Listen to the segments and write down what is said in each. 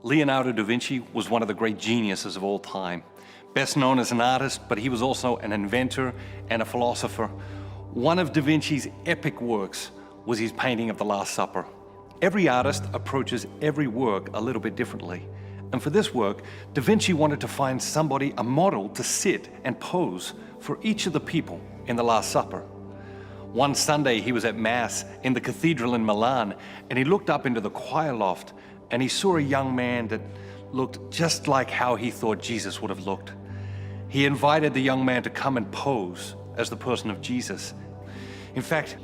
Leonardo da Vinci was one of the great geniuses of all time. Best known as an artist, but he was also an inventor and a philosopher. One of da Vinci's epic works was his painting of the Last Supper. Every artist approaches every work a little bit differently. And for this work, da Vinci wanted to find somebody, a model, to sit and pose for each of the people in the Last Supper. One Sunday, he was at Mass in the cathedral in Milan, and he looked up into the choir loft, and he saw a young man that looked just like how he thought Jesus would have looked. He invited the young man to come and pose as the person of Jesus. In fact,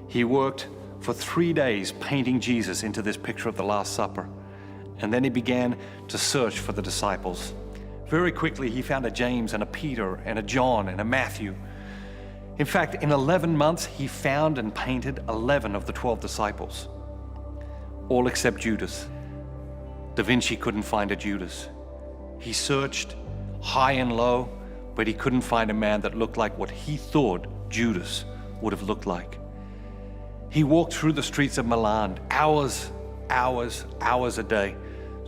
he worked for 3 days painting Jesus into this picture of the Last Supper. And then he began to search for the disciples. Very quickly, he found a James and a Peter and a John and a Matthew. In fact, in 11 months, he found and painted 11 of the 12 disciples, all except Judas. Da Vinci couldn't find a Judas. He searched high and low, but he couldn't find a man that looked like what he thought Judas would have looked like. He walked through the streets of Milan, hours a day,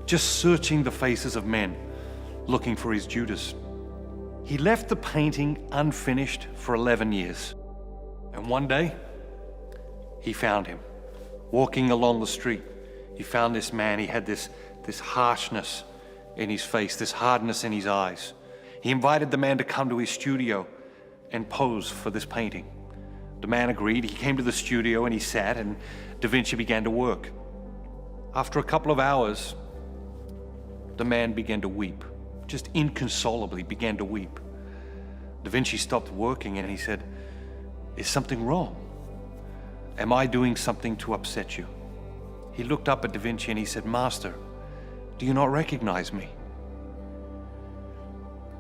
just searching the faces of men, looking for his Judas. He left the painting unfinished for 11 years. And one day, he found him, walking along the street. He found this man. He had this harshness in his face, this hardness in his eyes. He invited the man to come to his studio and pose for this painting. The man agreed. He came to the studio and he sat, and da Vinci began to work. After a couple of hours, the man began to weep, just inconsolably began to weep. Da Vinci stopped working and he said, "Is something wrong? Am I doing something to upset you?" He looked up at da Vinci and he said, "Master, do you not recognize me?"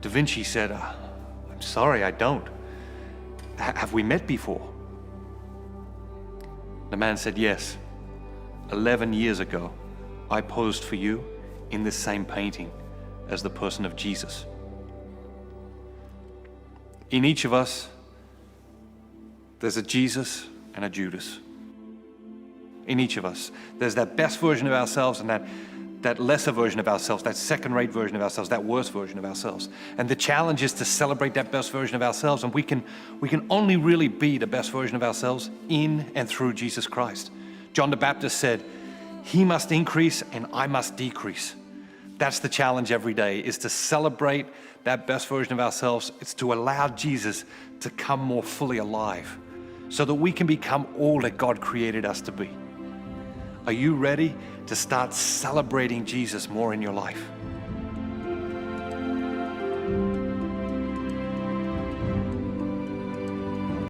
Da Vinci said, "I'm sorry, I don't. Have we met before?" The man said, "Yes. 11 years ago, I posed for you in this same painting as the person of Jesus." In each of us, there's a Jesus and a Judas. In each of us, there's that best version of ourselves and that lesser version of ourselves, that second-rate version of ourselves, that worst version of ourselves. And the challenge is to celebrate that best version of ourselves, and we can only really be the best version of ourselves in and through Jesus Christ. John the Baptist said, "He must increase and I must decrease." That's the challenge every day, is to celebrate that best version of ourselves. It's to allow Jesus to come more fully alive so that we can become all that God created us to be. Are you ready to start celebrating Jesus more in your life?